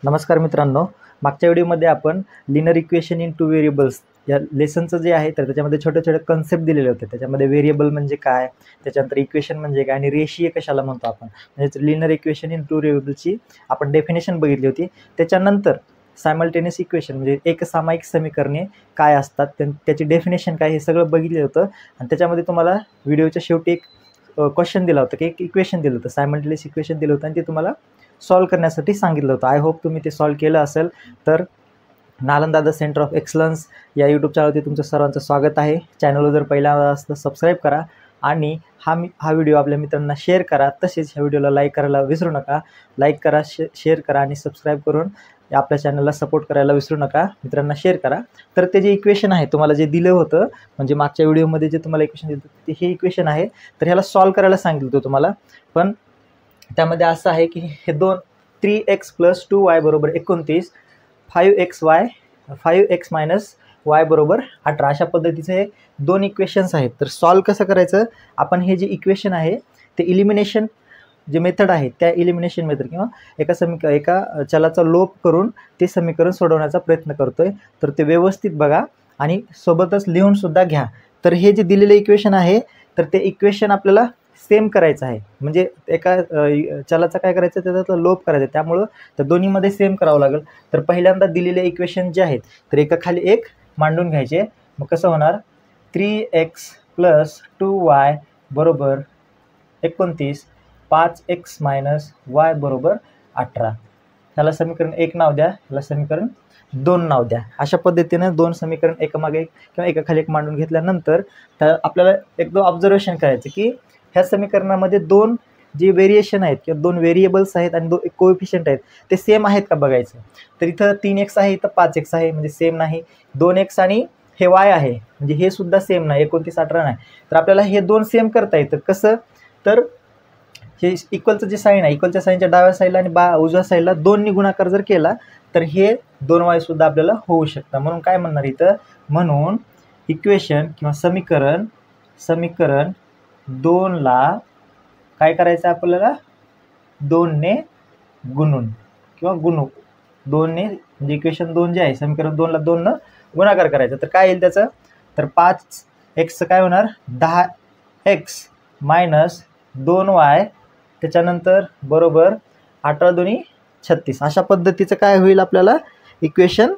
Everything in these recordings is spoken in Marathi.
नमस्कार मित्रांनो, मागच्या व्हिडिओमध्ये आपण linear equation in two variables या लेसनचं जे आहे तर त्याच्यामध्ये छोटे-छोटे कन्सेप्ट दिलेले होते. त्याच्यामध्ये व्हेरिएबल म्हणजे काय, त्याच्यानंतर इक्वेशन म्हणजे काय आणि रेषीय कशाला म्हणतो आपण, म्हणजे लिनियर इक्वेशन इन टू व्हेरिएबल्सची आपण डेफिनेशन बघितली होती. त्याच्यानंतर सायमल्टेनियस इक्वेशन म्हणजे एकसामायिक समीकरणे काय असतात, त्याची डेफिनेशन काय, हे सगळं बघितलं होतं. आणि त्याच्यामध्ये तुम्हाला व्हिडिओच्या शेवटी एक क्वेश्चन दिला होता की एक इक्वेशन दिलं होतं, सायमल्टेनियस इक्वेशन दिलं होतं आणि ते तुम्हाला सॉल्व करण्यासाठी सांगितलं होतं. आय होप तुम्ही ते सॉल्व केलं असेल. तर Nalanda the centre of excellence या यूट्यूब चॅनलवरती तुमचं सर्वांचं स्वागत आहे. चॅनलवर जर पहिल्यांदा असतं सबस्क्राईब करा आणि हा व्हिडिओ आपल्या मित्रांना शेअर करा. तसेच ह्या व्हिडिओला लाईक करायला विसरू नका. लाईक करा, शेअर करा आणि सबस्क्राईब करून आपल्या चॅनलला सपोर्ट करायला विसरू नका. मित्रांना शेअर करा. तर ते जे इक्वेशन आहे तुम्हाला जे दिलं होतं, म्हणजे मागच्या व्हिडिओमध्ये जे तुम्हाला इक्वेशन दिलं होतं ते हे इक्वेशन आहे. तर ह्याला सॉल्व करायला सांगितलं होतं तुम्हाला, पण त्यामध्ये असं आहे की हे 3x + 2y = 29, 5x - y = 18 अशा पद्धतीचे हे दोन इक्वेशन्स आहेत. तर सॉल्व कसं करायचं, आपण हे जे इक्वेशन आहे ते इलिमिनेशन जे मेथड आहे त्या इलिमिनेशन मेथड किंवा एका चलाचा लोप करून ते समीकरण सोडवण्याचा प्रयत्न करतोय. तर ते व्यवस्थित बघा आणि सोबतच लिहून सुद्धा घ्या. तर हे जे दिलेले इक्वेशन आहे तर ते इक्वेशन आपल्याला सेम करायचं आहे, म्हणजे एका चलाचा काय करायचं, त्याचा लोप करायचा. त्यामुळं त्या दोन्हीमध्ये सेम करावं लागेल. तर पहिल्यांदा दिलेले इक्वेशन जे आहेत तर एकाखाली एक मांडून घ्यायचे. मग कसं होणार, 3x + 2y = 29, 5x - y = 18. ह्याला समीकरण 1 नाव द्या, ह्याला समीकरण 2 नाव द्या. अशा पद्धतीनं दोन समीकरण एकामागे एक किंवा एकाखाली एक मांडून घेतल्यानंतर आपल्याला एकदम ऑब्झर्वेशन करायचं की ह्या समीकरणामध्ये दोन जे व्हेरिएशन आहेत किंवा दोन व्हेरिएबल्स आहेत आणि कोएफिशियंट आहेत ते सेम आहेत का बघायचं. तर इथं 3x आहे, इथं 5x आहे, म्हणजे सेम नाही. 2x आणि हे y आहे, म्हणजे हे सुद्धा सेम नाही, 29, 18 नाही. तर आपल्याला हे दोन सेम करता येतं. कसं, तर हे इक्वलचं जे साईन आहे, इक्वलच्या साईनच्या डाव्या साईडला आणि उजव्या साईडला 2नी गुणाकार जर केला तर हे 2y सुद्धा आपल्याला होऊ शकतं. म्हणून काय म्हणणार इथं, म्हणून इक्वेशन किंवा समीकरण 2ला काय करायचं आपल्याला, 2ने गुणून किंवा गुणू 2ने, म्हणजे इक्वेशन 2 जे आहे समीकरण 2ला 2नं गुणाकार करायचं. तर काय येईल त्याचं, तर 5x काय होणार, 10x - 2y त्याच्यानंतर बरोबर 18 2 36. अशा पद्धतीचं काय होईल, आपल्याला इक्वेशन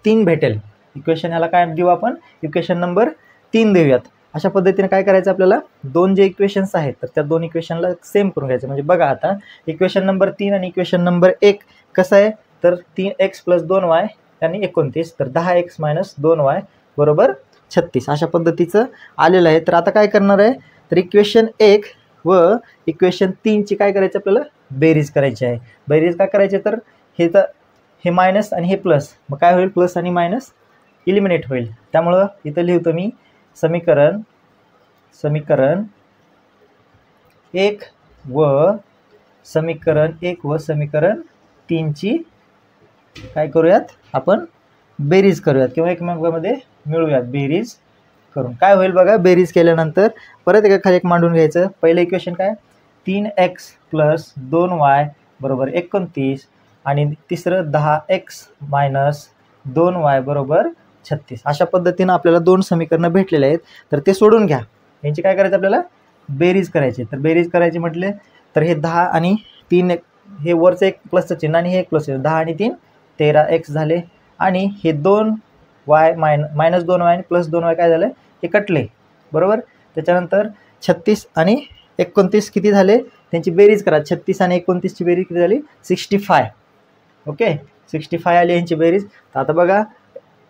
3 भेटेल. इक्वेशन ह्याला काय देऊ आपण, इक्वेशन नंबर 3 देऊयात. अशा पद्धतीने काय करायचं, आपल्याला दोन जे इक्वेशन्स आहेत तर त्या दोन इक्वेशनला सेम करून घ्यायचं. म्हणजे बघा आता इक्वेशन नंबर 3 आणि इक्वेशन नंबर 1 कसं आहे, तर 3x + 2y आणि 29, तर 10x - 2y = 36 अशा पद्धतीचं आलेलं आहे. तर आता काय करणार आहे, तर इक्वेशन 1 व इक्वेशन 3ची काय करायचं, आपल्याला बेरीज करायची आहे. बेरीज काय करायची, तर हे मायनस आणि हे प्लस, मग काय होईल, प्लस आणि मायनस इलिमिनेट होईल. त्यामुळं इथं लिहितो मी समीकरण 1 व समीकरण 3ची काय करूयात, आपण बेरीज करूयात किंवा एकमेकांमध्ये मिळूयात. बेरीज करून काय होईल बघा, बेरीज केल्यानंतर परत एकाखाली एक मांडून घ्यायचं. पहिलं इक्वेशन काय, 3x + 2y = 29 आणि तिसरं 10x - 2y = 36. अशा पद्धतीनं आपल्याला दोन समीकरणं भेटलेले आहेत. तर ते सोडून घ्या, यांची काय करायचं, आपल्याला बेरीज करायची. तर बेरीज करायची म्हटले तर हे 10 आणि 3, हे वरचं एक प्लसचं चिन्ह आणि हे एक प्लस, 10 आणि 3 13x झाले. आणि हे 2y - 2y आणि +2y काय झालं, हे कटले बरोबर. त्याच्यानंतर 36 आणि 29 किती झाले, त्यांची बेरीज करा. 36 आणि 29ची बेरीज किती झाली, 65. ओके, 65 आली यांची बेरीज. तर आता बघा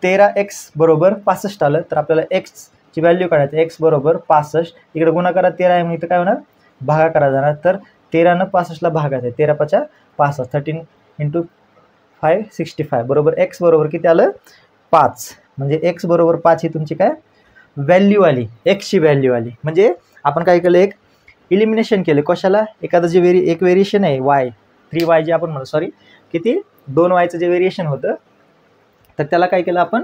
13x = 65 आलं. तर आपल्याला xची व्हॅल्यू काढायचं, x = 65. इकडे गुणाकारात 13 आहे, मग इथं काय होणार, भागाकारात जाणार. तर 13नं 65ला भागायचं, 13 × 5 = 65, 13 × 5 = 65 बरोबर x बरोबर किती आलं, 5. म्हणजे x = 5 ही तुमची काय व्हॅल्यू आली, एक्सची व्हॅल्यू आली. म्हणजे आपण काय केलं, एक इलिमिनेशन केलं. कशाला, एखादं जे एक व्हेरिएशन आहे y 3y जे आपण म्हणतो, सॉरी किती 2yचं जे व्हेरिएशन होतं तर त्याला काय केलं, आपण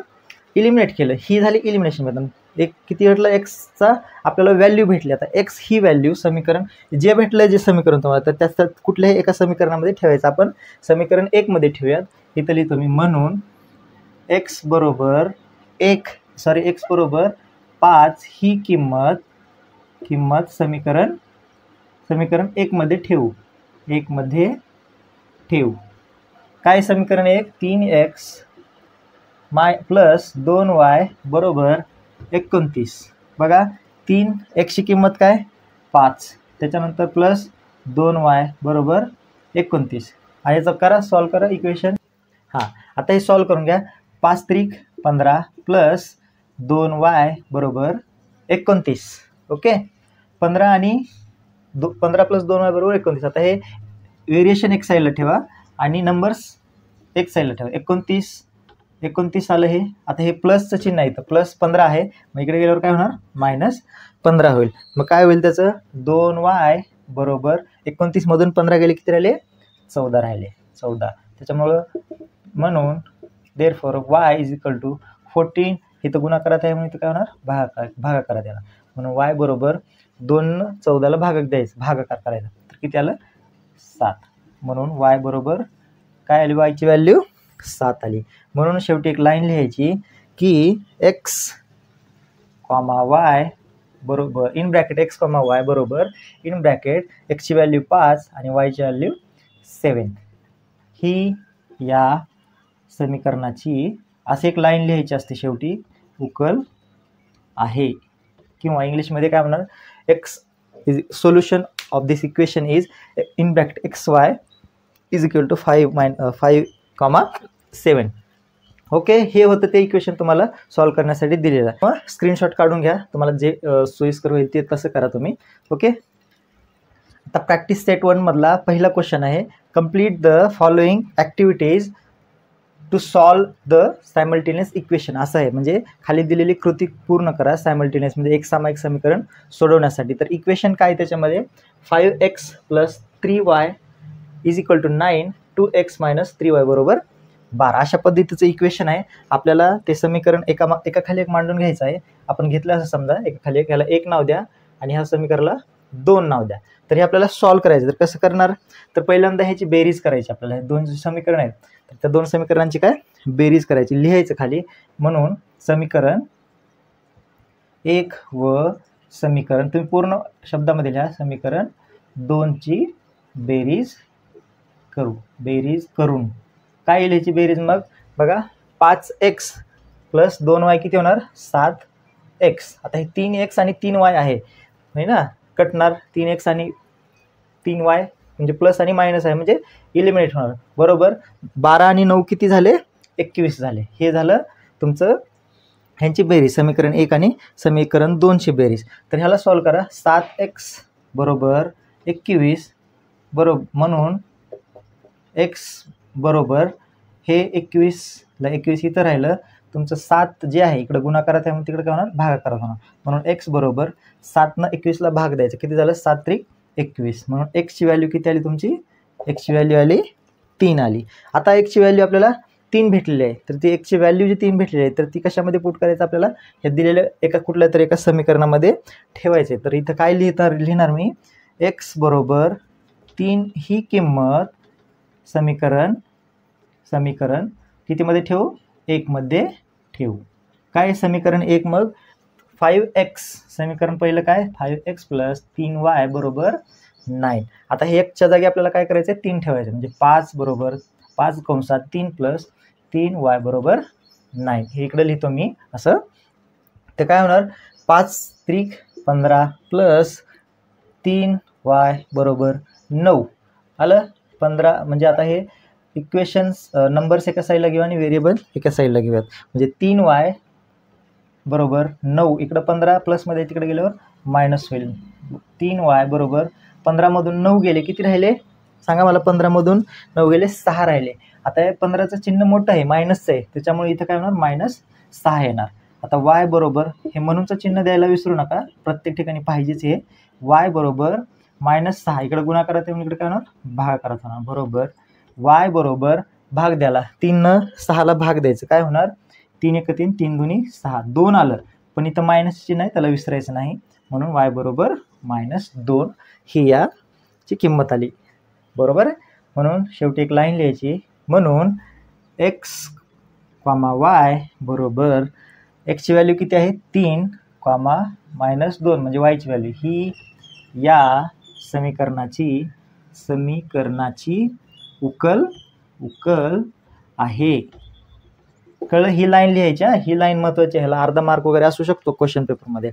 इलिमिनेट केलं. ही झाली इलिमिनेशन मेथड. एक किती भेटलं, एक्सचा आपल्याला व्हॅल्यू भेटली. आता एक्स ही व्हॅल्यू समीकरण जे भेटलं जे समीकरण तुम्हाला तर त्याच्यात कुठल्याही एका समीकरणामध्ये ठेवायचं. आपण समीकरण 1 मध्ये ठेवूयात. इथं लिहितो मी, म्हणून एक्स बरोबर 5 ही किंमत समीकरण 1 मध्ये ठेवू. काय समीकरण 1, 3x प्लस 2y बरोबर 29. बघा 3x ची किंमत काय 5, त्याच्यानंतर प्लस 2y बरोबर 29. याचा करा, सॉल्व करा इक्वेशन. हां, आता हे सॉल्व करून घ्या. 5 त्रिक 15 प्लस 2y बरोबर 29. ओके, 15 प्लस 2y बरोबर 29. आता हे व्हेरिएशन एक साईडला ठेवा आणि नंबर्स एक साईडला ठेवा. 29 आलं हे. आता हे प्लसचं चिन्ह आहे, तर प्लस 15 आहे, मग इकडे गेल्यावर काय होणार, -15 होईल. मग काय होईल त्याचं, 2y बरोबर 29 मधून 15 गेले, किती राहिले, 14 राहिले. 14. त्याच्यामुळं म्हणून therefore y is equal to 14. इथं गुणाकारात आहे म्हणून इथं काय होणार, भागाकारात येणार. म्हणून y बरोबर 2 14ला भागाकार करायचा, तर किती आलं, 7. म्हणून y बरोबर काय आली, y ची व्हॅल्यू 7 आली. म्हणून शेवटी एक लाईन लिहायची की x, y बरोबर इन ब्रॅकेट x, y बरोबर इन ब्रॅकेट x ची व्हॅल्यू 5 आणि y ची व्हॅल्यू 7. ही या समीकरणाची अशी एक लाईन लिहायची असते शेवटी, उकल आहे. किंवा इंग्लिशमध्ये काय म्हणणार, x is solution of this equation is in bracket xy is equal to 5,7. Okay, हे होतं ते इक्वेशन तुम्हाला सॉल्व करण्यासाठी दिलेलं आहे. मग स्क्रीनशॉट काढून घ्या, तुम्हाला जे सोयीस्कर होईल ते तसं करा तुम्ही. ओके, आता प्रॅक्टिस सेट 1 मधला पहिला क्वेश्चन आहे, complete the following activities to solve the simultaneous equation. असं आहे, म्हणजे खाली दिलेली कृती पूर्ण करा सायमल्टेनियस, म्हणजे एक सामायिक समीकरण सोडवण्यासाठी. तर इक्वेशन काय त्याच्यामध्ये, 5x plus 3y is equal to 9, 2x minus 3y बरोबर 12. अशा पद्धतीचं इक्वेशन आहे. आपल्याला ते समीकरण एकाखाली एक मांडून घ्यायचं आहे. आपण घेतलं असं समजा, एकाखाली एक, ह्याला 1 नाव द्या आणि ह्या समीकरणाला 2 नाव द्या. तर हे आपल्याला सॉल्व करायचं. तर कसं करणार, तर पहिल्यांदा ह्याची बेरीज करायची. आपल्याला हे 2 समीकरण आहेत, तर त्या 2 समीकरणांची काय बेरीज करायची, लिहायचं खाली. म्हणून समीकरण 1 व समीकरण, तुम्ही पूर्ण शब्दामध्ये लिहा, समीकरण 2 ची बेरीज करून काय येईल ह्याची बेरीज. मग बघा, 5x प्लस 2y किती होणार, 7x. आता हे 3x आणि 3y आहे ना, कटणार. 3x आणि 3y म्हणजे प्लस आणि मायनस आहे, म्हणजे इलिमिनेट होणार. बरोबर, 12 आणि 9 किती झाले, 21 झाले. हे झालं तुमचं ह्यांची बेरीज, समीकरण 1 आणि समीकरण 2ची बेरीज. तर ह्याला सॉल्व करा. 7x बरोबर 21 बरोबर, म्हणून x बरोबर हे 21ला 21 इथं राहिलं तुमचं, 7 जे आहे इकडं गुणाकारात आहे म्हणून तिकडे काय होणार, भागाकारात होणार. म्हणून x बरोबर 7 ने 21ला भाग द्यायचं, किती झालं, 7 त्रिक 21. म्हणून x ची व्हॅल्यू किती आली तुमची, x ची व्हॅल्यू आली 3 आली. आता x ची व्हॅल्यू आपल्याला 3 भेटलेली आहे, तर ती x ची व्हॅल्यू जी 3 भेटलेली आहे, तर ती कशामध्ये पुट करायचं, आपल्याला हे दिलेल्या कुठल्या तरी एका समीकरणामध्ये ठेवायचे. तर इथं काय लिहिणार मी, x बरोबर 3 ही किंमत समीकरण कितीमध्ये ठेवू, 1 मध्ये ठेवू. काय समीकरण 1, मग 5x, समीकरण पहिलं काय, 5x प्लस 3y बरोबर 9. आता हे 1च्या जागी आपल्याला काय करायचं, 3 ठेवायचं, म्हणजे 5 बरोबर 5 कंसात 3 प्लस 3y बरोबर 9. हे इकडे लिहितो मी असं. तर काय होणार, 5 त्रिक 15 प्लस 3y बरोबर 9 आलं. 15 म्हणजे आता हे इक्वेशन्स नंबर्स एका साईडला घेऊ आणि व्हेरिएबल एका साईडला घेऊयात. म्हणजे 3y बरोबर 9, इकडं 15 प्लसमध्ये तिकडे गेल्यावर मायनस होईल. 3y बरोबर 15 मधून 9 गेले, किती राहिले सांगा मला, 15 मधून 9 गेले 6 राहिले. आता हे 15चं चिन्ह मोठं आहे, मायनसचं आहे, त्याच्यामुळे इथं काय होणार, -6 येणार. आता y बरोबर हे म्हणूनचं चिन्ह द्यायला विसरू नका, प्रत्येक ठिकाणी पाहिजेच हे. y बरोबर -6, इकडे गुणाकारात आहे, इकडे काय होणार, भागाकारात होणार. बरोबर y बरोबर भाग द्यायला, 3 न 6ला भाग द्यायचं, काय होणार, 3 1 3, 3 2 6, 2 आलं. पण इथं मायनस चिन्ह आहे, त्याला विसरायचं नाही, म्हणून y बरोबर -2 ही याची किंमत आली. बरोबर आहे. म्हणून शेवटी एक लाईन लिहायची. म्हणून x, y बरोबर x ची व्हॅल्यू किती आहे 3, -2 म्हणजे y ची व्हॅल्यू ही या समीकरणाची उकल आहे. कळलं? ही लाईन लिहायची. ही लाईन महत्वाची आहे, ह्याला अर्धा मार्क वगैरे असू शकतो क्वेश्चन पेपरमध्ये.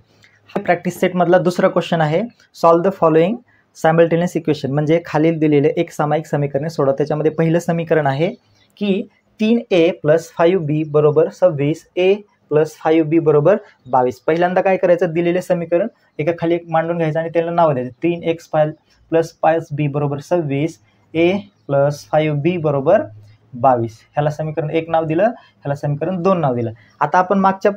हा प्रॅक्टिस सेट मधला दुसरा क्वेश्चन आहे. Solve the following simultaneous equation, म्हणजे खालील दिलेले एक सामायिक समीकरणे सोडवा. त्याच्यामध्ये पहिलं समीकरण आहे की 3a + 5b = 26, a + 5b = 22. पहिल्यांदा काय करायचं, दिलेले समीकरण एका खाली एक मांडून घ्यायचं आणि त्याला नाव द्यायचं. 3x + 5b = 26, a + 5b = 22. ह्याला समीकरण 1 नाव दिलं, ह्याला समीकरण 2 नाव दिलं. आता आपण मागच्या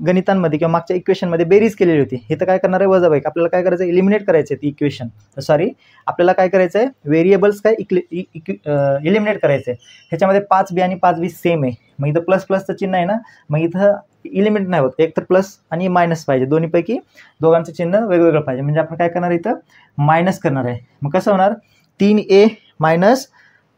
गणितांमध्ये किंवा मागच्या इक्वेशनमध्ये बेरीज केलेली होती. हे तर काय करणार आहे, वजाबाकी. आपल्याला काय करायचं, इलिमिनेट करायचं आहे इक्वेशन. आपल्याला काय करायचं आहे, व्हेरिएबल्स काय इलिमिनेट करायचं आहे. ह्याच्यामध्ये 5b आणि 5b सेम आहे, मग इथं प्लसचं चिन्ह आहे ना, मग इथं इलिमिनेट नाही होत. एक तर प्लस आणि मायनस पाहिजे, दोन्हीपैकी दोघांचं चिन्ह वेगवेगळं पाहिजे. म्हणजे आपण काय करणार, इथं मायनस करणार आहे. मग कसं होणार, 3a -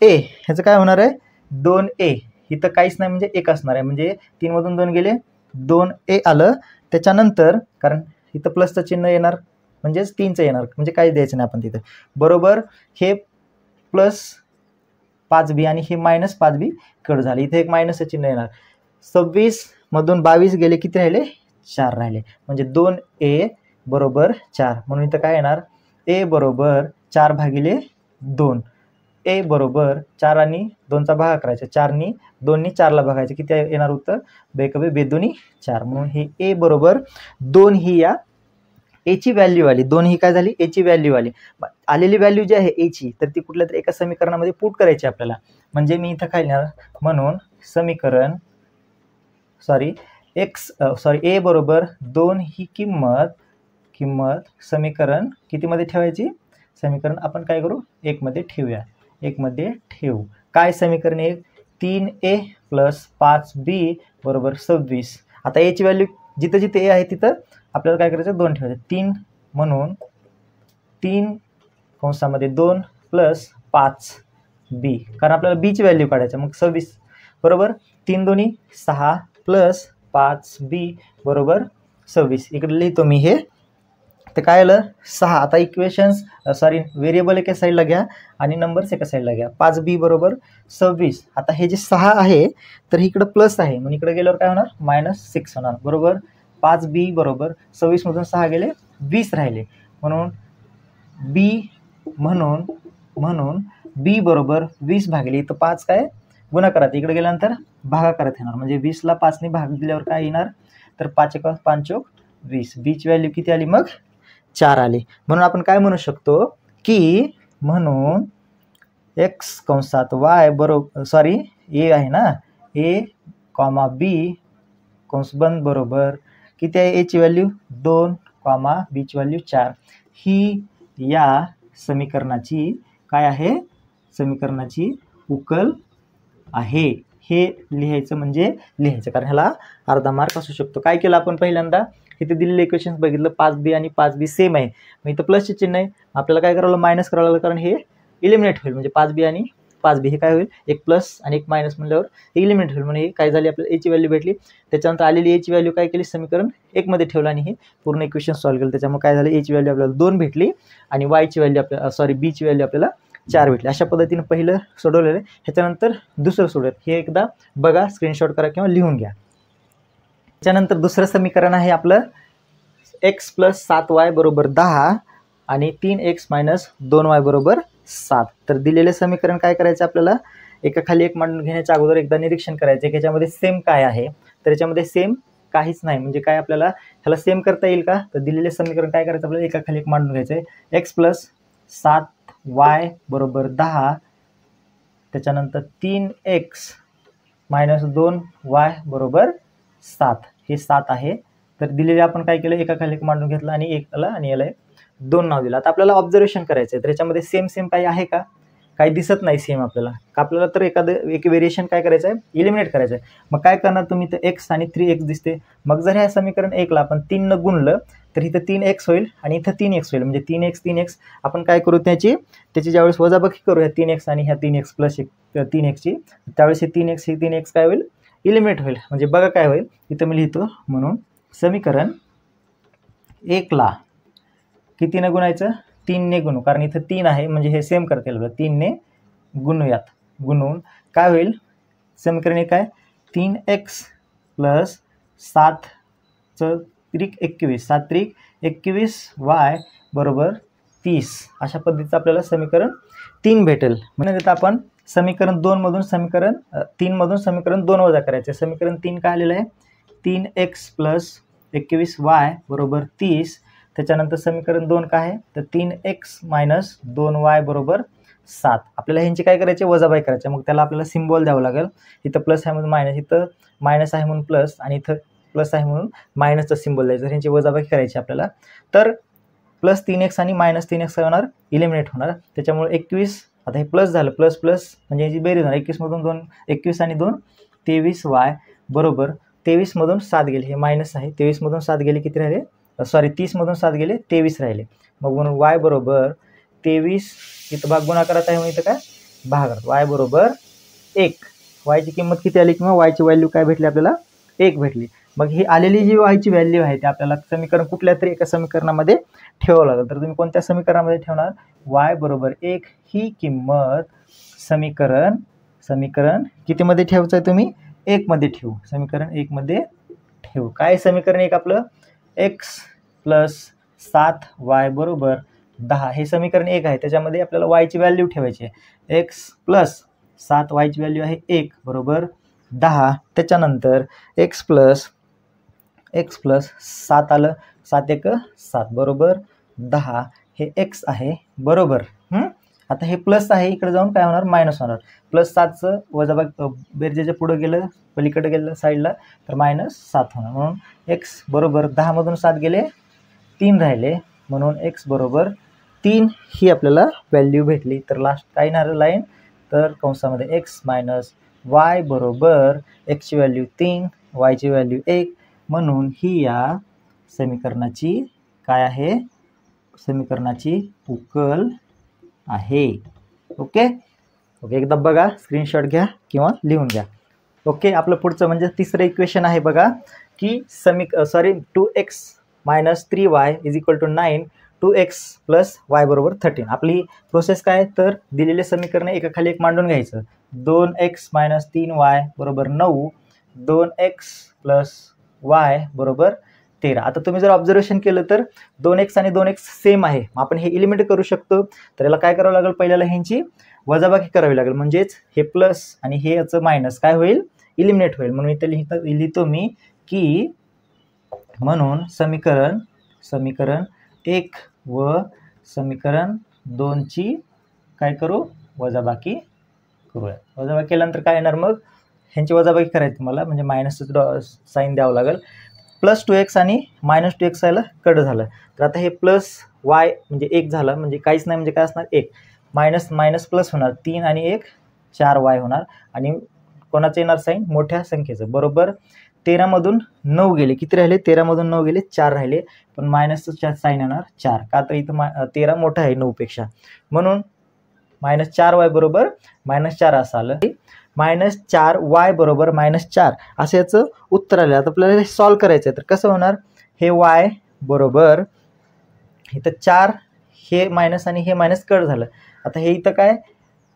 a ह्याचं काय होणार आहे 2a. इथं काहीच नाही म्हणजे 1 असणार आहे, म्हणजे 3 मधून 2 गेले 2a आलं. त्याच्यानंतर कारण इथं प्लसचं चिन्ह येणार म्हणजेच 3चं येणार, म्हणजे काही द्यायचं नाही आपण तिथं. बरोबर, हे +5b आणि हे -5b कट झाले. इथे एक मायनसचं चिन्ह येणार. 26 मधून 22 गेले, किती राहिले 4 राहिले, म्हणजे 2a = 4. म्हणून इथं काय येणार, a = 4/2. a = 4 आणि 2चा भाग करायचा, 4 नी 2 नी 4ला बघायचं, किती येणार उत्तर, बेकबे बेदोनी 4. म्हणून हे a = 2 ही या a ची व्हॅल्यू आली. 2 ही काय झाली, a ची व्हॅल्यू आली. आलेली व्हॅल्यू जी आहे a ची, तर ती कुठल्या तरी एका समीकरणामध्ये पुट करायची आपल्याला. म्हणजे मी इथं काय लिहिणार, म्हणून समीकरण a = 2 ही किंमत समीकरण कितीमध्ये ठेवायची, समीकरण आपण काय करू 1 मध्ये ठेवूया. 1 मध्ये ठेवू. काय समीकरण 1, 3a + 5b = 26. आता a ची व्हॅल्यू जिथं जिथे a आहे तिथं आपल्याला काय करायचं, 2 ठेवायचं. 3 म्हणून 3 कंसामध्ये 2 + 5b, कारण आपल्याला b ची व्हॅल्यू काढायचं. मग 26 बरोबर, 3 2 6 + 5b = 26. इकडे लिहितो मी हे. तर काय आलं 6. आता इक्वेशन्स व्हेरिएबल एका साईडला घ्या आणि नंबर्स एका साईडला घ्या. 5b = 26. आता हे जे 6 आहे तर इकडं प्लस आहे, म्हणून इकडे गेल्यावर काय होणार, -6 होणार. बरोबर, 5b = 26 मधून 6 गेले 20 राहिले. म्हणून b = 20/, इथं 5 काय गुणाकारात, इकडे गेल्यानंतर भागाकारात येणार. म्हणजे 20ला 5 ने भाग दिल्यावर काय येणार, तर 5 × 5 = 20. b ची व्हॅल्यू किती आली, मग 4 आली. म्हणून आपण काय म्हणू शकतो की, म्हणून x कंसात y बरोबर a आहे ना, a, b कंस बंद बरोबर किती आहे, a ची व्हॅल्यू 2, b ची व्हॅल्यू 4. ही या समीकरणाची काय आहे, समीकरणाची उकल आहे. हे लिहायचं म्हणजे लिहायचं, कारण ह्याला अर्धा मार्क असू शकतो. काय केलं आपण, पहिल्यांदा इथे दिलेले इक्वेशन्स बघितलं, 5b आणि 5b सेम आहे. मग इथं प्लसचे चिन्ह आहे, आपल्याला काय करावं, मायनस करावं लागलं, कारण हे इलिमिनेट होईल. म्हणजे 5b आणि 5b हे काय होईल, एक प्लस आणि एक मायनस म्हणल्यावर हे इलिमिनेट होईल. म्हणजे काय झाली, आपल्याला a ची व्हॅल्यू भेटली. त्याच्यानंतर आलेली a ची व्हॅल्यू काय केली, समीकरण 1 मध्ये ठेवलं आणि हे पूर्ण इक्वेशन सॉल्व्ह केलं. त्याच्यामुळे काय झालं, a ची व्हॅल्यू आपल्याला 2 भेटली आणि y ची व्हॅल्यू b ची व्हॅल्यू आपल्याला 4 भेटली. अशा पद्धतीने पहिलं सोडवलेलं आहे. ह्याच्यानंतर दुसरं सोडवलं, हे एकदा बघा, स्क्रीनशॉट करा किंवा लिहून घ्या. त्याच्यानंतर दुसरं समीकरण आहे आपलं x + 7y = 10 आणि 3x - 2y = 7. तर दिलेले समीकरण काय करायचं, आपल्याला एका खाली एक मांडून घेण्याच्या अगोदर एकदा निरीक्षण करायचं की याच्यामध्ये सेम काय आहे. तर याच्यामध्ये सेम काहीच नाही, म्हणजे काय आपल्याला ह्याला सेम करता येईल का, तर दिलेले समीकरण काय करायचं, आपल्याला एका खाली एक मांडून घ्यायचं आहे. x + 7y = 10, त्याच्यानंतर 3x - 2y = 7. हे 7 आहे. तर दिलेले आपण काय केलं, एका खाली एक मांडून घेतलं आणि याला 2 नाव दिलं. आता आपल्याला ऑब्झर्वेशन करायचं आहे, तर याच्यामध्ये सेम काही आहे का, काही दिसत नाही सेम आपल्याला तर एक व्हेरिएशन काय करायचं आहे, इलिमिनेट करायचं आहे. मग काय करणार तुम्ही, तर एक्स आणि 3x दिसते. मग जर ह्या समीकरण 1ला आपण 3 न गुणलं तर इथं 3x होईल आणि इथं 3x होईल. म्हणजे 3x आपण काय करू, त्याची ज्यावेळेस वजाबाकी करू ह्या 3x आणि ह्या 3x प्लस 3xची, त्यावेळेस हे 3x काय होईल, इलिमिनेट होईल. म्हणजे बघा काय होईल, इथं मी लिहितो. म्हणून समीकरण 1ला कितीने गुणायचं, 3 ने गुणू, कारण इथं 3 आहे म्हणजे हे सेम करता येईल. 3 ने गुणूयात. गुणून काय होईल, समीकरण 1 आहे 3x प्लस 7 त्रिक 21, 7 त्रिक 21 y बरोबर 30. अशा पद्धतीचं आपल्याला समीकरण 3 भेटेल. म्हणजे आपण समीकरण 2 मधून समीकरण 3 मधून समीकरण 2 वजा करायचे. समीकरण 3 काय आलेलं आहे, 3x प्लस 21y बरोबर 30. त्याच्यानंतर समीकरण 2 काय आहे, तर 3x मायनस 2y बरोबर 7. आपल्याला ह्यांची काय करायचे, वजाबाकी करायचे. मग त्याला आपल्याला सिम्बॉल द्यावं लागेल. इथं प्लस आहे म्हणून मायनस, इथं मायनस आहे म्हणून प्लस, आणि इथं प्लस आहे म्हणून मायनसचा सिम्बॉल द्यायचं. ह्यांची वजाबाकी करायची आपल्याला. तर प्लस 3x आणि मायनस 3x काय होणार, इलिमिनेट होणार. त्याच्यामुळे 21, आता हे प्लस झालं, प्लस प्लस म्हणजे याची बेरीज होणार. 21 आणि 2 23y बरोबर 23 मधून 7 गेले, हे मायनस आहे. 23 मधून 7 गेले, किती राहिले, सॉरी 30 मधून 7 गेले, 23 राहिले. मग म्हणून y बरोबर 23, इथं भाग गुणाकारात आहे म्हणून इथं काय भागाकारात, y बरोबर 1. y ची किंमत किती आली, किंवा y ची व्हॅल्यू काय भेटली आपल्याला, 1 भेटली. मग ही आलेली जी y ची व्हॅल्यू आहे ती आपल्याला समीकरण कुठल्या तरी एका समीकरणामध्ये ठेवावं लागेल. तर तुम्ही कोणत्या समीकरणामध्ये ठेवणार, y बरोबर 1 ही किंमत समीकरण कितीमध्ये ठेवायचं आहे, तुम्ही 1 मध्ये ठेवू. समीकरण 1 मध्ये ठेवू. काय समीकरण 1 आपलं, x प्लस 7y बरोबर 10 हे समीकरण 1 आहे. त्याच्यामध्ये आपल्याला y ची व्हॅल्यू ठेवायची आहे. x प्लस 7y ची व्हॅल्यू आहे 1 बरोबर 10. त्याच्यानंतर x प्लस 7 आलं, 7 1 7 बरोबर 10 हे x आहे बरोबर. आता हे प्लस आहे, इकडे जाऊन काय होणार, मायनस होणार. प्लस 7चं वजाबाकी बेरजेच्या पुढे गेलं, पलीकडे गेलं साईडला, तर मायनस 7 होणार. म्हणून x बरोबर 10 मधून 7 गेले, 3 राहिले. म्हणून x बरोबर 3 ही आपल्याला व्हॅल्यू भेटली. तर लास्ट काय येणार लाईन, तर कंसामध्ये x मायनस y बरोबर x ची व्हॅल्यू 3, y ची व्हॅल्यू 1. म्हणून ही या समीकरणाची काय आहे, समीकरणाची उकल आहे. ओके, एकदा बघा, स्क्रीनशॉट घ्या किंवा लिहून घ्या. ओके, आपलं पुढचं म्हणजे तिसरं इक्वेशन आहे बघा, की 2x minus 3y is equal to 9, 2x plus y बरोबर 13. आपली प्रोसेस काय, तर दिलेले समीकरण एकाखाली एक मांडून घ्यायचं. 2x मायनस 3y बरोबर 9, 2x प्लस y बरोबर 13. आता तुम्ही जर ऑब्झर्वेशन केलं तर 2x आणि 2x सेम आहे. आपण हे इलिमिनेट करू शकतो. तर याला काय करावं लागेल, पहिल्याला ह्यांची वजाबाकी करावी लागेल. म्हणजेच हे प्लस आणि हे याचं मायनस काय होईल, इलिमिनेट होईल. म्हणून इथे लिहितो मी की म्हणून समीकरण 1 व समीकरण 2 ची काय करू, वजाबाकी करूया. वजाबाकी केल्यानंतर काय येणार, मग ह्यांची वजाबाकी करायची तुम्हाला, म्हणजे मायनसचं साईन द्यावं लागेल. प्लस 2x आणि मायनस 2x याला कट झालं. तर आता हे प्लस y म्हणजे 1 झालं, म्हणजे काहीच नाही, म्हणजे काय असणार 1. मायनस मायनस प्लस होणार, 3 आणि 1 4y होणार. आणि कोणाचं येणार साईन, मोठ्या संख्येचं. बरोबर 13 मधून 9 गेले, किती राहिले, 13 मधून 9 गेले, 4 राहिले. पण मायनसचं साईन येणार 4, का तर इथं 13 मोठा आहे 9 पेक्षा. म्हणून मायनस 4y बरोबर मायनस 4 असं आलं. मायनस 4y बरोबर मायनस 4 असं याचं उत्तर आलं. आता आपल्याला हे सॉल्व करायचं आहे. तर कसं होणार, हे y बरोबर इथं 4, हे मायनस आणि हे मायनस कट झालं. आता हे इथं काय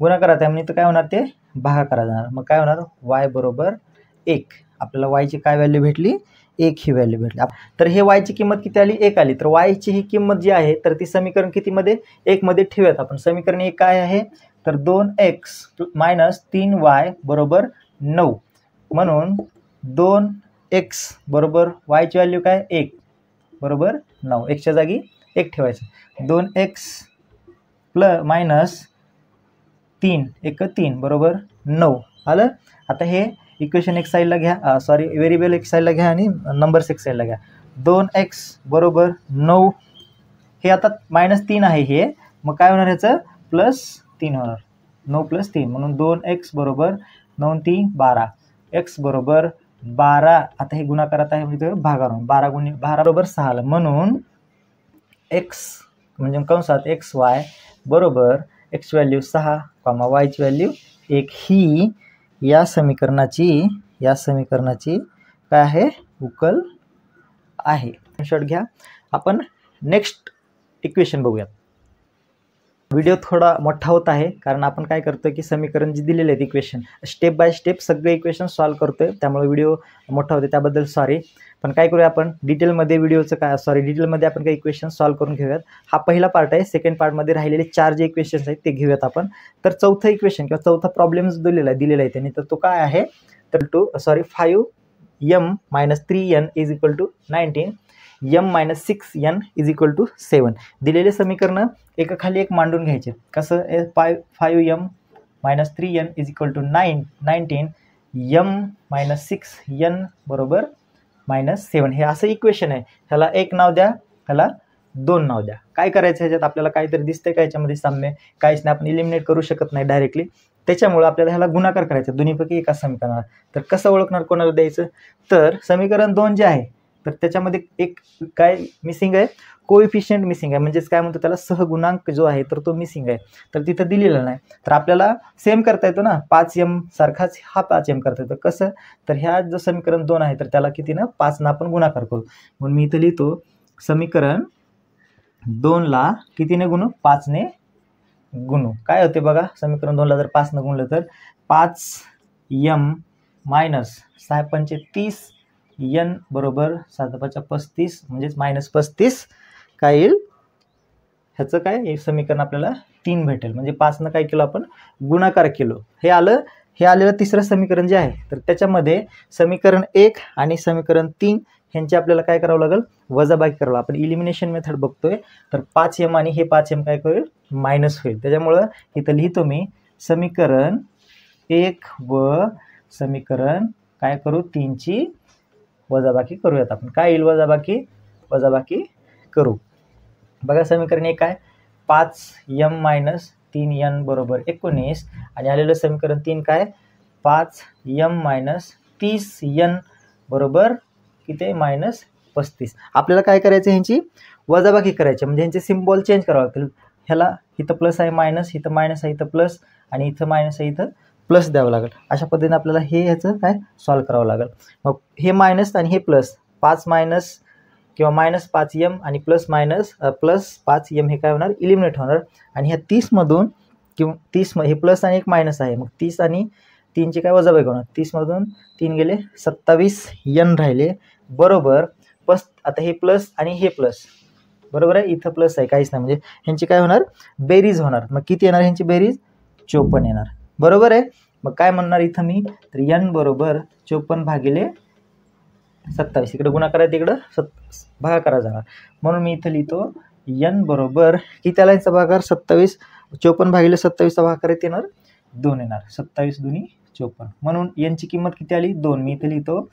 गुणाकारात आहे, म्हणून इथं काय होणार, ते भागाकारात जाणार. मग काय होणार, y बरोबर 1. आपल्याला y ची काय व्हॅल्यू भेटली, 1 ही व्हॅल्यू भेटली. तर हे y ची किंमत किती आली, 1 आली. तर y ची ही किंमत जी आहे, तर ती समीकरण कितीमध्ये, 1 मध्ये ठेवूयात आपण. समीकरण 1 काय आहे, तर 2x मायनस 3y बरोबर 9. म्हणून 2x बरोबर y ची व्हॅल्यू काय, 1 बरोबर 9. 1 च्या जागी 1 ठेवायचं. 2x प्लस मायनस 3 1 3 बरोबर 9 आलं. आता हे इक्वेशन एक साईडला घ्या, सॉरी व्हेरिएबल एक साईडला घ्या आणि नंबर्स एक साईडला घ्या. 2x बरोबर 9, हे आता मायनस 3 आहे हे, मग काय होणार ह्याचं, प्लस 3 होणार. 9 + 3 म्हणून 2x बरोबर 9 × 3 12, x बरोबर 12. आता हे गुणाकारात आहे म्हणजे भागाकार, 12 × 12 बरोबर 6 आलं. म्हणून x म्हणजे कंसात xy बरोबर x व्हॅल्यू 6, y ची व्हॅल्यू 1 ही या समीकरणाची काय आहे, उकल आहे. शॉर्ट घ्या. आपण नेक्स्ट इक्वेशन बघूयात. व्हिडिओ थोडा मोठा होत आहे कारण आपण काय करतो की समीकरण जे दिलेले आहेत इक्वेशन स्टेप बाय स्टेप सगळे इक्वेशन सॉल्व्ह करतोय, त्यामुळे व्हिडिओ मोठा होते, त्याबद्दल सॉरी. पण काय करूया आपण डिटेलमध्ये डिटेलमध्ये आपण काही इक्वेशन सॉल्व्ह करून घेऊयात. हा पहिला पार्ट आहे. सेकंड पार्टमध्ये राहिलेले 4 जे इक्वेशन्स आहेत ते घेऊयात आपण. तर चौथं इक्वेशन किंवा चौथा प्रॉब्लेम दिलेला आहे त्यांनी, तर तो काय आहे, तर 5m - 3n = 19, m - 6n = 7. दिलेले समीकरण एकाखाली एक मांडून घ्यायचे. कसं, 5m - 3n = 19, m - 6n बरोबर -7. हे असं इक्वेशन आहे. ह्याला एक नाव द्या, ह्याला 2 नाव द्या. काय करायचं, ह्याच्यात आपल्याला काहीतरी दिसतंय का, याच्यामध्ये साम्य काहीच नाही, आपण इलिमिनेट करू शकत नाही डायरेक्टली. त्याच्यामुळे आपल्याला ह्याला गुणाकार करायचा दोन्हीपैकी एका समीकरणाला. तर कसं ओळखणार, कोणाला द्यायचं, तर समीकरण 2 जे आहे तर त्याच्यामध्ये एक काय मिसिंग आहे, कोएफिशियंट मिसिंग आहे. म्हणजेच काय म्हणतो त्याला, सहगुणांक जो आहे तर तो मिसिंग आहे, तर तिथं दिलेलं नाही. तर आपल्याला सेम करता येतो ना, 5m सारखाच हा 5m करता येतो. कसं, तर ह्या जो समीकरण 2 आहे तर त्याला किती ना 5 ना आपण गुणाकार करू. म्हणून मी इथं लिहितो समीकरण 2 ला कितीने गुणू, 5 ने गुणू. काय होते बघा, समीकरण 2 ला जर 5 ने गुणलं तर 5m - 6 × 30 n बरोबर 7 × 35 म्हणजेच -35 काय येईल, ह्याचं काय, हे समीकरण आपल्याला 3 भेटेल. म्हणजे 5 न काय केलं आपण, गुणाकार केलो. हे आलेलं तिसरं समीकरण जे आहे तर त्याच्यामध्ये समीकरण 1 आणि समीकरण 3 ह्यांचे आपल्याला काय करावं लागेल, वजाबाकी करावं. आपण इलिमिनेशन मेथड बघतोय, तर 5m आणि हे 5m काय करेल, मायनस होईल. त्याच्यामुळं इथं लिहितो मी समीकरण 1 व समीकरण काय करू, 3 ची वजाबाकी करूयात आपण. काय येईल, वजाबाकी करू. बघा समीकरण 1 आहे 5m - 3n बरोबर 19 आणि आलेलं समीकरण 3 काय, 5m - 30n बरोबर किती, -35. आपल्याला काय करायचं, ह्यांची वजाबाकी करायची, म्हणजे ह्यांचे सिम्बॉल चेंज करावं लागतील. ह्याला इथं प्लस आहे, मायनस, इथं मायनस आहे, इथं प्लस, आणि इथं मायनस आहे, इथं प्लस द्यावं लागेल. अशा पद्धतीने आपल्याला ह्याचं काय सॉल्व्ह करावं लागेल. मग हे मायनस आणि हे प्लस, 5 मायनस किंवा -5m आणि प्लस 5m हे काय होणार, इलिमिनेट होणार. आणि ह्या 30 मधून किंवा 30 हे प्लस आणि एक मायनस आहे, मग 30 आणि 3 ची काय वजाबाकी होणार, 30 मधून 3 गेले 27n राहिले बरोबर. आता हे प्लस आणि हे प्लस बरोबर आहे, इथं प्लस आहे, काहीच नाही, म्हणजे ह्यांची काय होणार, बेरीज होणार. मग किती येणार ह्यांची बेरीज, 54 येणार बरोबर आहे. मग काय म्हणणार इथं मी, तर n बरोबर 54 / 27. इकडे गुणाकार आहे, तिकडं भागाकार जाणार. म्हणून मी इथं लिहितो n बरोबर किती आला यांचा भागाकार, 27. 54 / 27 भागाकार येणार 2 येणार, 27 × 2 = 54. म्हणून n ची किंमत किती आली, 2. मी इथे लिहितो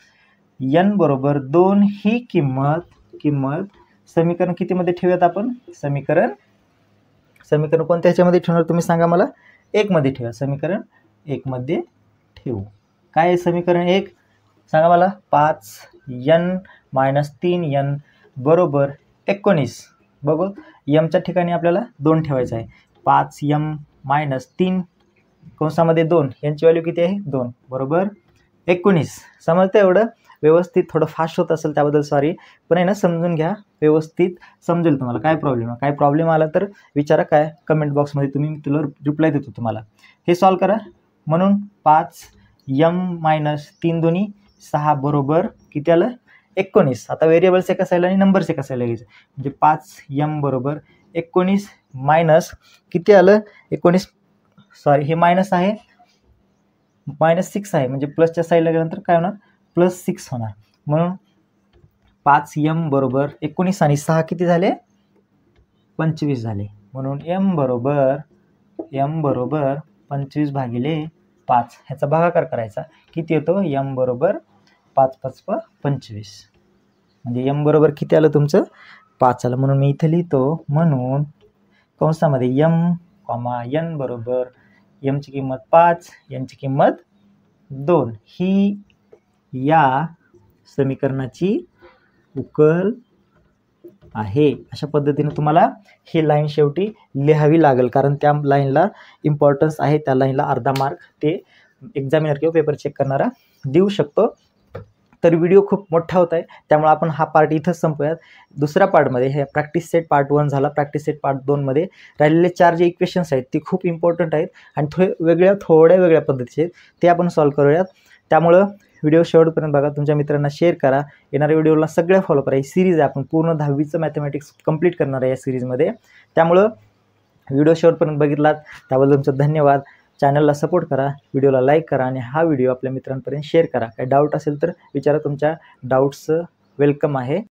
n बरोबर 2 ही किंमत समीकरण कितीमध्ये ठेवूयात आपण, समीकरण कोणत्या ह्याच्यामध्ये ठेवणार तुम्ही सांगा मला, 1 मध्ये ठेवा. समीकरण 1 मध्ये ठेवू. काय आहे समीकरण 1 सांगा मला, 5n - 3n बरोबर 19. बघू, mच्या ठिकाणी आपल्याला 2 ठेवायचं आहे. 5m - 3 कंसामध्ये 2, यांची व्हॅल्यू किती आहे, 2 बरोबर 19. समजतं एवढं व्यवस्थित, थोडं फास्ट होत असेल त्याबद्दल सॉरी, पण आहे ना समजून घ्या, व्यवस्थित समजेल तुम्हाला. काय प्रॉब्लेम आला तर विचारा, काय कमेंट बॉक्समध्ये तुम्ही तुला रिप्लाय देतो तुम्हाला. हे सॉल्व करा. म्हणून 5m - 3 × 2 = 6 बरोबर किती आलं, 19. आता व्हेरिएबल्स एक असायला आणि नंबर्स एक असायला घ्यायचं, म्हणजे 5m बरोबर 19 मायनस किती आलं, 19, सॉरी हे मायनस आहे, -6 आहे, म्हणजे प्लसच्या साईडला गेल्यानंतर काय होणार, +6 होणार. म्हणून 5m बरोबर 19 आणि 6 किती झाले, 25 झाले. म्हणून m बरोबर 25/5 ह्याचा भागाकार करायचा, किती येतो, m बरोबर 5 × 5 = 25. म्हणजे m बरोबर किती आलं तुमचं, 5 आलं. म्हणून मी इथे लिहितो, म्हणून कंसामध्ये m, n बरोबर एमची किंमत 5, यांची किंमत 2. ही या समीकरणाची उकल आहे. अशा पद्धतीने तुम्हाला ही लाईन शेवटी लिहावी लागेल, कारण त्या लाईनला इम्पॉर्टन्स आहे. त्या लाईनला अर्धा मार्क ते एक्झामिनर किंवा पेपर चेक करणारा देऊ शकतो. तर व्हिडिओ खूप मोठा होत आहे, त्यामुळे आपण हा पार्ट इथंच संपूयात. दुसऱ्या पार्टमध्ये हे प्रॅक्टिस सेट पार्ट 1 झाला. प्रॅक्टिस सेट पार्ट 2 मध्ये राहिलेले 4 जे इक्वेशन्स आहेत ते खूप इम्पॉर्टंट आहेत आणि थोड्या वेगळ्या पद्धतीचे आहेत, ते आपण सॉल्व्ह करूयात. त्यामुळं व्हिडिओ शेवटपर्यंत बघा, तुमच्या मित्रांना शेअर करा, येणाऱ्या व्हिडिओला सगळ्या फॉलो करा. ही सिरीज आहे, आपण पूर्ण 10वीचं मॅथमॅटिक्स कंप्लीट करणार आहे या सिरीजमध्ये. त्यामुळं व्हिडिओ शेवटपर्यंत बघितलात त्याबद्दल तुमचं धन्यवाद. चॅनलला सपोर्ट करा, व्हिडिओला लाईक करा आणि हा व्हिडिओ आपल्या मित्रांपर्यंत शेअर करा. काही डाऊट असेल तर विचारा, तुमच्या डाऊट्सचं वेलकम आहे.